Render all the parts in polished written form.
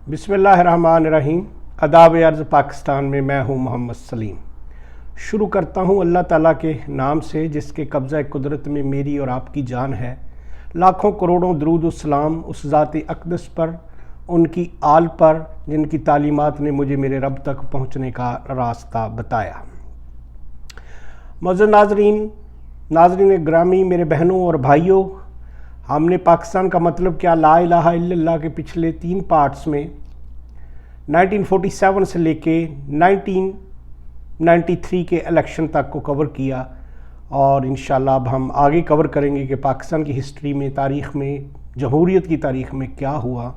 बिस्मिल्लाहिर्रहमानिर्रहीम। अदाब अर्ज़ पाकिस्तान में मैं हूँ मोहम्मद सलीम। शुरू करता हूँ अल्लाह ताला के नाम से जिसके कब्ज़ा कुदरत में मेरी और आपकी जान है। लाखों करोड़ों दरूद सलाम उस ज़ात अक़दस पर, उनकी आल पर जिनकी तालीमात ने मुझे मेरे रब तक पहुँचने का रास्ता बताया। मौजूद नाज़रीन ग्रामी, मेरे बहनों और भाइयों, हमने पाकिस्तान का मतलब क्या ला इलाहा इल्लल्लाह के पिछले 3 पार्ट्स में 1947 से लेके 1993 के इलेक्शन तक को कवर किया और इंशाल्लाह अब हम आगे कवर करेंगे कि पाकिस्तान की हिस्ट्री में, तारीख़ में, जमहूरियत की तारीख़ में क्या हुआ,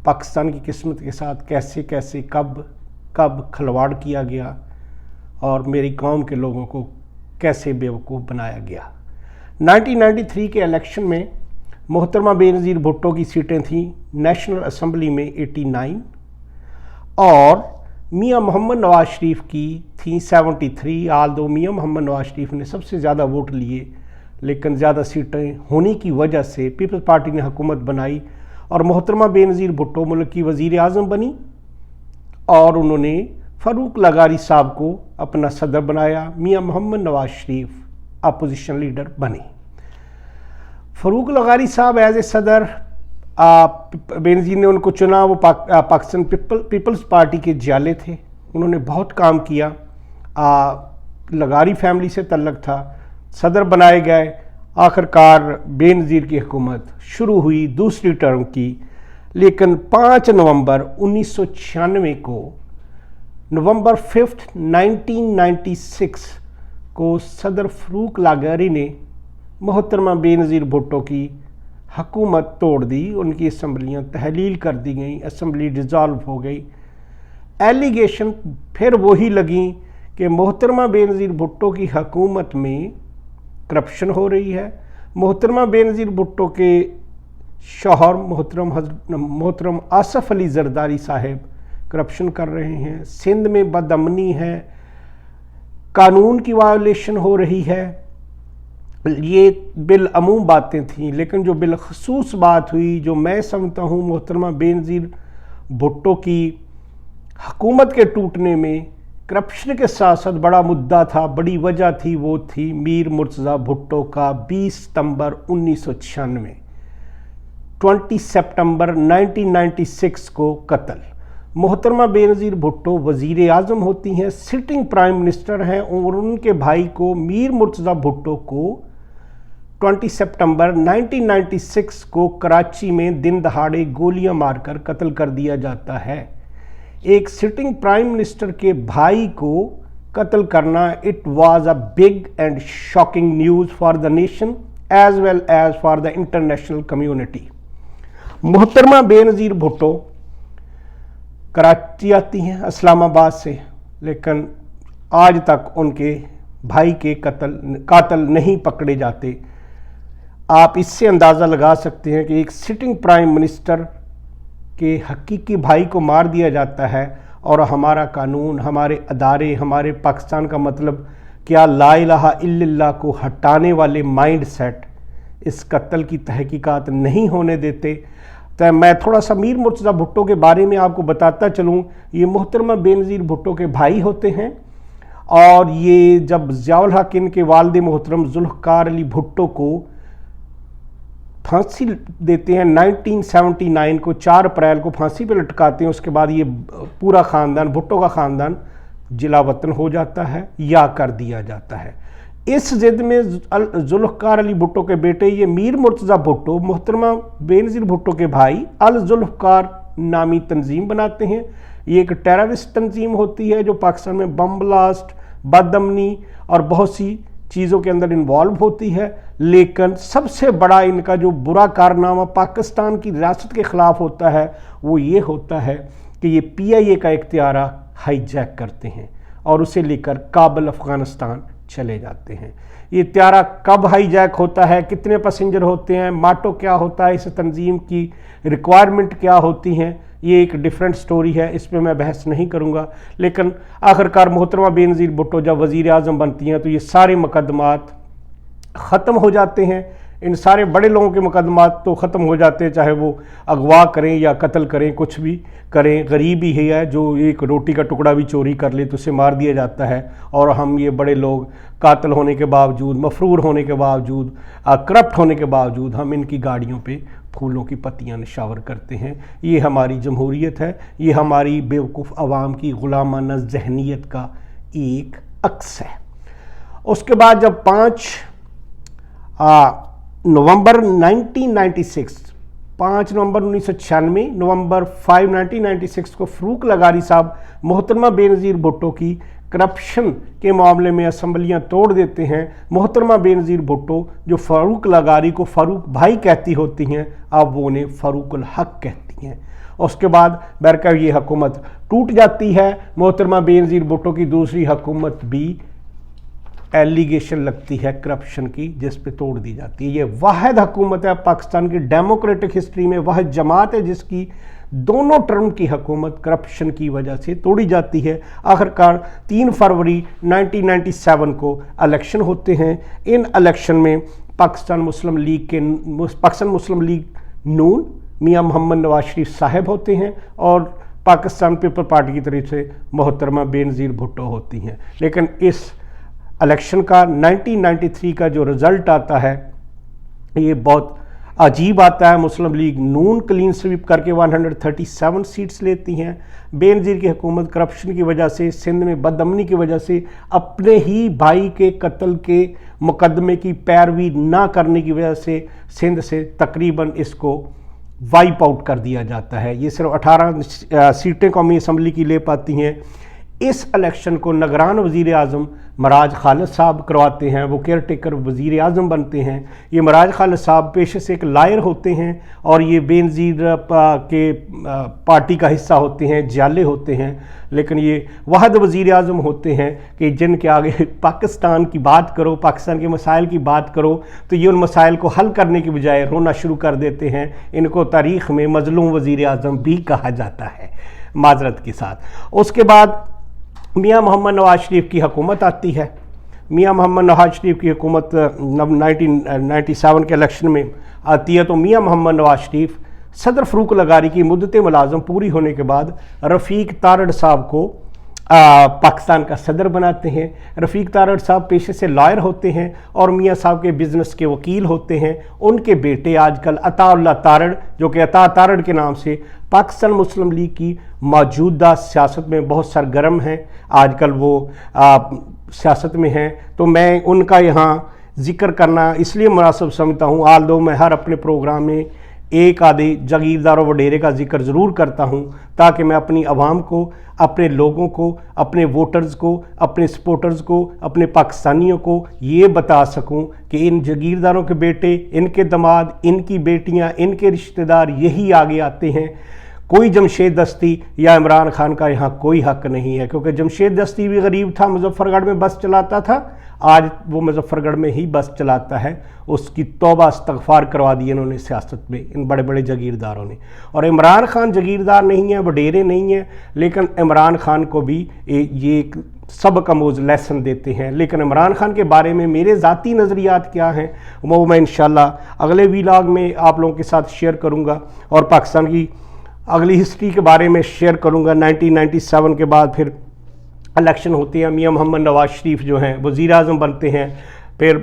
पाकिस्तान की किस्मत के साथ कैसे कैसे कब खिलवाड़ किया गया और मेरी कौम के लोगों को कैसे बेवकूफ़ बनाया गया। 1993 के इलेक्शन में मोहतरमा बेनज़ीर भुट्टो की सीटें थीं नेशनल असम्बली में 89 और मियां मोहम्मद नवाज़ शरीफ की थी 73। आल दो मियां मोहम्मद नवाज़ शरीफ ने सबसे ज़्यादा वोट लिए, लेकिन ज़्यादा सीटें होने की वजह से पीपल्स पार्टी ने हुकूमत बनाई और मोहतरमा बेनज़ीर भुट्टो मुल्क की वज़ीर आज़म बनी और उन्होंने फ़ारूक लगारी साहब को अपना सदर बनाया। मियां मोहम्मद नवाज़ शरीफ अपोजिशन लीडर बने। फ़ारूक लगारी साहब एज ए सदर, बेनज़ीर ने उनको चुना। वो पाकिस्तान पीपल्स पार्टी के जाले थे, उन्होंने बहुत काम किया। लगारी फैमिली से तल्लक था, सदर बनाए गए। आखिरकार बेनज़ीर की हुकूमत शुरू हुई दूसरी टर्म की, लेकिन 5 नवंबर 1996 को, नवंबर 5 1996 को सदर फ़ारूक लगारी ने मोहतरमा बेनज़ीर भुट्टो की हुकूमत तोड़ दी। उनकी असम्बलियाँ तहलील कर दी गई, असम्बली डिज़ॉल्व हो गई। एलिगेशन फिर वही लगी कि मोहतरमा बेनज़ीर भुट्टो की हुकूमत में करप्शन हो रही है। मोहतरमा बेनज़ीर भुट्टो के शौहर मोहतरम आसफ़ अली ज़रदारी साहब करप्शन कर रहे हैं। सिंध में बदअमनी है, कानून की वायलेशन हो रही है। ये बिलअमूम बातें थीं, लेकिन जो बिलखसूस बात हुई, जो मैं समझता हूँ मोहतरमा बेनज़ीर भुट्टो की हुकूमत के टूटने में करप्शन के साथ साथ बड़ा मुद्दा था, बड़ी वजह थी, वो थी मीर मुर्तज़ा भुट्टो का 20 सितंबर 1996 20 सितंबर 1996 को कत्ल। मोहतरमा बेनज़ीर भुट्टो वज़ीर आज़म होती हैं, सिटिंग प्राइम मिनिस्टर हैं और उनके भाई को मीर मुर्तज़ा भुट्टो को 20 सितंबर 1996 को कराची में दिन दहाड़े गोलियां मारकर कत्ल कर दिया जाता है। एक सिटिंग प्राइम मिनिस्टर के भाई को कत्ल करना, it was a big and shocking news for the nation as well as for the international community. मोहतरमा बेनज़ीर भुट्टो कराची आती हैं इस्लामाबाद से, लेकिन आज तक उनके भाई के कातिल नहीं पकड़े जाते। आप इससे अंदाज़ा लगा सकते हैं कि एक सिटिंग प्राइम मिनिस्टर के हकीकी भाई को मार दिया जाता है और हमारा कानून, हमारे अदारे, हमारे पाकिस्तान का मतलब क्या ला इलाहा इल्लल्लाह को हटाने वाले माइंड सेट इस कत्ल की तहकीकात नहीं होने देते। तो मैं थोड़ा सा मीर मुर्तज़ा भुट्टो के बारे में आपको बताता चलूँ। ये मोहतरमा बेनज़ीर भुट्टो के भाई होते हैं और ये जब ज़ियाउल हक इनके वालिद मोहतरम ज़ुल्फ़िकार अली भुट्टो को फांसी देते हैं 1979 को, 4 अप्रैल को फांसी पे लटकाते हैं। उसके बाद ये पूरा ख़ानदान, भुट्टो का ख़ानदान जिला वतन हो जाता है या कर दिया जाता है। इस ज़िद में ज़ुल्फ़िकार अली भुट्टो के बेटे ये मीर मुर्तज़ा भुट्टो मोहतरमा बेनज़ीर भुट्टो के भाई अल ज़ुल्फ़िकार नामी तंजीम बनाते हैं। ये एक टेररिस्ट तंजीम होती है जो पाकिस्तान में बम ब्लास्ट, बदअमनी और बहुत सी चीज़ों के अंदर इन्वॉल्व होती है। लेकिन सबसे बड़ा इनका जो बुरा कारनामा पाकिस्तान की रियासत के ख़िलाफ़ होता है वो ये होता है कि ये PIA का इख्तियारा हाईजैक करते हैं और उसे लेकर काबुल अफ़गानिस्तान चले जाते हैं। ये त्यारा कब हाईजैक होता है, कितने पैसेंजर होते हैं, माटो क्या होता है, इस तंजीम की रिक्वायरमेंट क्या होती हैं, ये एक डिफरेंट स्टोरी है, इस पर मैं बहस नहीं करूँगा। लेकिन आखिरकार मोहतरमा बेनज़ीर भुट्टो जब वज़ीर आज़म बनती हैं तो ये सारे मुकदमात ख़त्म हो जाते हैं। इन सारे बड़े लोगों के मुकदमात तो ख़त्म हो जाते हैं, चाहे वो अगवा करें या कत्ल करें, कुछ भी करें। गरीब ही है जो एक रोटी का टुकड़ा भी चोरी कर ले तो उसे मार दिया जाता है, और हम ये बड़े लोग कातिल होने के बावजूद, मफरूर होने के बावजूद, करप्ट होने के बावजूद हम इनकी गाड़ियों पे फूलों की पत्तियां निशावर करते हैं। ये हमारी जमहूरियत है, ये हमारी बेवकूफ़ अवाम की गुलामाना जहनीत का एक अक्स है। उसके बाद जब 5 नवंबर 1996, 5 नवंबर 1996, नवंबर 5 1996 को फ़ारूक लगारी साहब मोहतरमा बेनज़ीर भुट्टो की करप्शन के मामले में असम्बलियां तोड़ देते हैं। मोहतरमा बेनज़ीर भुट्टो जो फ़ारूक लगारी को फ़ारूक भाई कहती होती हैं, अब वो उन्हें फ़ारूकुल हक कहती हैं। उसके बाद बहरकैफ ये हुकूमत टूट जाती है। मोहतरमा बेनज़ीर भुट्टो की दूसरी हुकूमत भी एलिगेशन लगती है करप्शन की, जिस पे तोड़ दी जाती है। ये वाहिद हुकूमत है पाकिस्तान की डेमोक्रेटिक हिस्ट्री में, वाहिद जमात है जिसकी दोनों टर्म की हुकूमत करप्शन की वजह से तोड़ी जाती है। आखिरकार 3 फरवरी 1997 को इलेक्शन होते हैं। इन इलेक्शन में पाकिस्तान मुस्लिम लीग नून मियां मोहम्मद नवाज शरीफ साहब होते हैं, और पाकिस्तान पीपल पार्टी की तरफ से मोहतरमा बेनज़ीर भुट्टो होती हैं। लेकिन इस इलेक्शन का 1993 का जो रिज़ल्ट आता है ये बहुत अजीब आता है। मुस्लिम लीग नून क्लीन स्वीप करके 137 सीट्स लेती हैं। बेनज़ीर की हुकूमत करप्शन की वजह से, सिंध में बदअमनी की वजह से, अपने ही भाई के कत्ल के मुकदमे की पैरवी ना करने की वजह से सिंध से तकरीबन इसको वाइप आउट कर दिया जाता है। ये सिर्फ 18 सीटें कौमी असम्बली की ले पाती हैं। इस इलेक्शन को निगरान वज़ीर आज़म मराज खालिद साहब करवाते हैं, वो केयर टेकर वज़ीर आज़म बनते हैं। ये मराज खालिद साहब पेशे से एक लायर होते हैं, और ये बेनज़ीर के पार्टी का हिस्सा होते हैं, जाले होते हैं। लेकिन ये वाहिद वज़ीर आज़म होते हैं कि जिनके आगे पाकिस्तान की बात करो, पाकिस्तान के मसाइल की बात करो, तो ये उन मसाइल को हल करने की बजाय रोना शुरू कर देते हैं। इनको तारीख़ में मज़लूम वज़ीर आज़म भी कहा जाता है, माजरत के साथ। उसके बाद मियां मोहम्मद नवाज शरीफ की हुकूमत आती है। मियां मोहम्मद नवाज शरीफ की हुकूमत 1997 के इलेक्शन में आती है, तो मियां मोहम्मद नवाज शरीफ सदर फ़ारूक लगारी की मुद्दत मुलाज़म पूरी होने के बाद रफ़ीक तारड़ साहब को पाकिस्तान का सदर बनाते हैं। रफ़ीक तारड़ साहब पेशे से लॉयर होते हैं और मियां साहब के बिज़नेस के वकील होते हैं। उनके बेटे आजकल अताउल्लाह तारड़, जो कि अता तारड़ के नाम से पाकिस्तान मुस्लिम लीग की मौजूदा सियासत में बहुत सरगर्म हैं, आजकल वो सियासत में हैं, तो मैं उनका यहाँ ज़िक्र करना इसलिए मुनासिब समझता हूँ। आल्दो मैं हर अपने प्रोग्राम में एक आधे जागीरदार वडेरे का जिक्र ज़रूर करता हूँ, ताकि मैं अपनी आवाम को, अपने लोगों को, अपने वोटर्स को, अपने सपोर्टर्स को, अपने पाकिस्तानियों को ये बता सकूँ कि इन जागीरदारों के बेटे, इनके दामाद, इनकी बेटियाँ, इनके रिश्तेदार यही आगे आते हैं। कोई जमशेद दस्ती या इमरान खान का यहाँ कोई हक नहीं है, क्योंकि जमशेद दस्ती भी गरीब था, मुजफ्फरगढ़ में बस चलाता था, आज वो मुजफ्फरगढ़ में ही बस चलाता है। उसकी तौबा इस्तग़फ़ार करवा दी इन्होंने सियासत में, इन बड़े बड़े जागीरदारों ने। और इमरान खान जागीरदार नहीं है, वडेरे नहीं है, लेकिन इमरान खान को भी ये एक सबक आमूज़ लेसन देते हैं। लेकिन इमरान खान के बारे में मेरे ज़ाती नज़रियात क्या हैं वो मैं इंशाल्लाह अगले व्लॉग में आप लोगों के साथ शेयर करूँगा, और पाकिस्तान की अगली हिस्ट्री के बारे में शेयर करूँगा। 1997 के बाद फिर इलेक्शन होते हैं, मियां मोहम्मद नवाज शरीफ जो हैं वज़ीर आज़म बनते हैं, फिर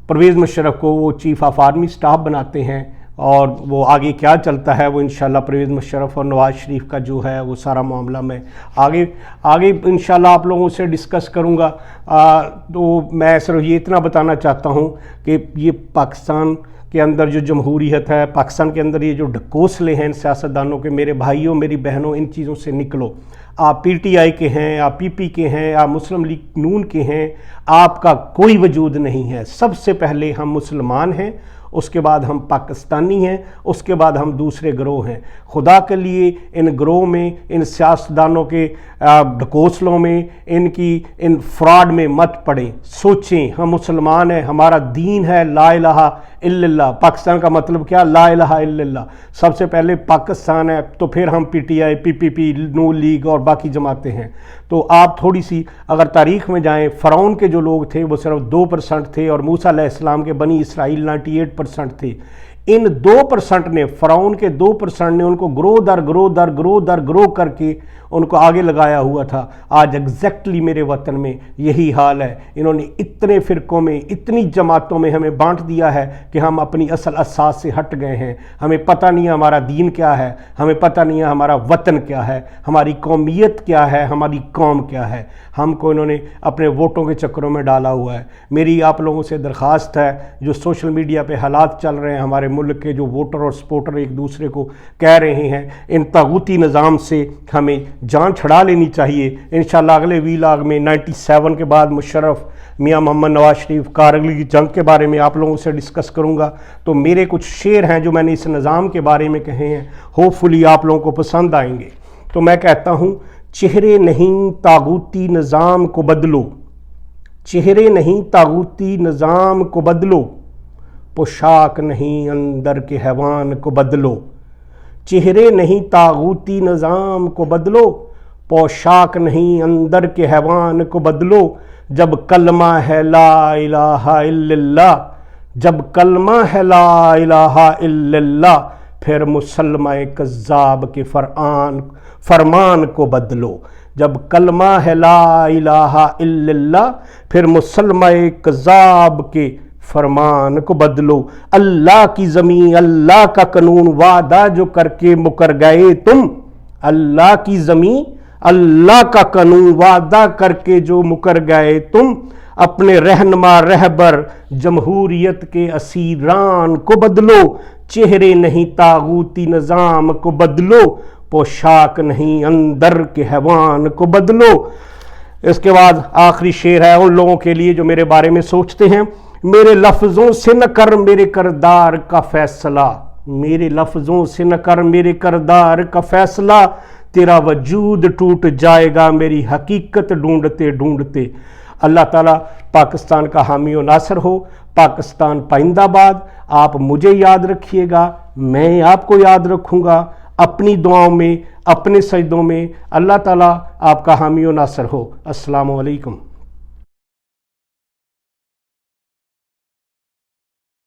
परवेज़ मुशर्रफ को वो चीफ़ ऑफ आर्मी स्टाफ बनाते हैं, और वो आगे क्या चलता है वो इंशाल्लाह परवेज़ मुशर्रफ और नवाज शरीफ का जो है वो सारा मामला मैं आगे इंशाल्लाह आप लोगों से डिस्कस करूँगा। तो मैं सिर्फ ये इतना बताना चाहता हूँ कि ये पाकिस्तान के अंदर जो जमहूरियत है, पाकिस्तान के अंदर ये जो ढकोसले हैं इन सियासतदानों के, मेरे भाइयों मेरी बहनों, इन चीज़ों से निकलो। आप PTI के हैं, आप PP के हैं, आप मुस्लिम लीग नून के हैं, आपका कोई वजूद नहीं है। सबसे पहले हम मुसलमान हैं, उसके बाद हम पाकिस्तानी हैं, उसके बाद हम दूसरे ग्रोह हैं। खुदा के लिए इन ग्रोह में, इन सियासतदानों के ढकोसलों में, इन फ्रॉड में मत पड़ें। सोचें, हम मुसलमान हैं, हमारा दीन है ला इलाहा इल्लल्लाह। पाकिस्तान का मतलब क्या? ला इलाहा इल्लल्लाह। सबसे पहले पाकिस्तान है, तो फिर हम PTI, PPP, नून लीग और बाकी जमातें हैं। तो आप थोड़ी सी अगर तारीख़ में जाएं, फ़िरौन के जो लोग थे वो सिर्फ 2% थे और मूसा अलैहिस्सलाम के बनी इसराइल 98% थे। इन 2% ने, फ़िरौन के 2% ने उनको ग्रो दर ग्रो करके उनको आगे लगाया हुआ था। आज एग्जैक्टली मेरे वतन में यही हाल है। इन्होंने इतने फ़िरक़ों में, इतनी जमातों में हमें बांट दिया है कि हम अपनी असल असास से हट गए हैं। हमें पता नहीं है हमारा दीन क्या है, हमें पता नहीं है हमारा वतन क्या है, हमारी कौमियत क्या है, हमारी कौम क्या है। हमको इन्होंने अपने वोटों के चक्करों में डाला हुआ है। मेरी आप लोगों से दरख्वास्त है, जो सोशल मीडिया पे हालात चल रहे हैं हमारे मुल्क के, जो वोटर और सपोर्टर एक दूसरे को कह रहे हैं, इन तागूती निज़ाम से हमें जान छड़ा लेनी चाहिए। इंशाअल्लाह अगले वीलाग में 97 के बाद मुशर्रफ, मियां मोहम्मद नवाज शरीफ, कारगिल की जंग के बारे में आप लोगों से डिस्कस करूंगा। तो मेरे कुछ शेर हैं जो मैंने इस निज़ाम के बारे में कहे हैं, होपफुली आप लोगों को पसंद आएंगे। तो मैं कहता हूँ, चेहरे नहीं तागूती निज़ाम को बदलो, चेहरे नहीं तागूती निज़ाम को बदलो, पोशाक नहीं अंदर के हैवान को बदलो। चेहरे नहीं तागूती निज़ाम को बदलो, पोशाक नहीं अंदर के हैवान को बदलो। जब कलमा है ला इलाहा इल्लल्लाह, जब कलमा है ला इलाहा इल्लल्लाह, फिर मुसलमान कज़्ज़ाब के फरमान को बदलो। जब कलमा है ला इलाहा इल्लल्लाह, फिर मुसलमान कज़्ज़ाब के फरमान को बदलो। अल्लाह की ज़मीं, अल्लाह का कानून, वादा जो करके मुकर गए तुम। अल्लाह की ज़मीं, अल्लाह का कानून, वादा करके जो मुकर गए तुम। अपने रहनुमा रहबर जमहूरियत के असीरान को बदलो। चेहरे नहीं तागूती निज़ाम को बदलो, पोशाक नहीं अंदर के हैवान को बदलो। इसके बाद आखिरी शेर है उन लोगों के लिए जो मेरे बारे में सोचते हैं। मेरे लफ्ज़ों से न कर मेरे करदार का फैसला, मेरे लफ्ज़ों से न कर मेरे करदार का फैसला। तेरा वजूद टूट जाएगा मेरी हकीकत ढूंढते ढूंढते। अल्लाह ताला पाकिस्तान का हामी व नासर हो। पाकिस्तान पाइंदाबाद। आप मुझे याद रखिएगा, मैं आपको याद रखूँगा। अपनी दुआओं में, अपने सजदों में अल्लाह ताला आपका हामी व नासर हो। अस्सलामु अलैकुम।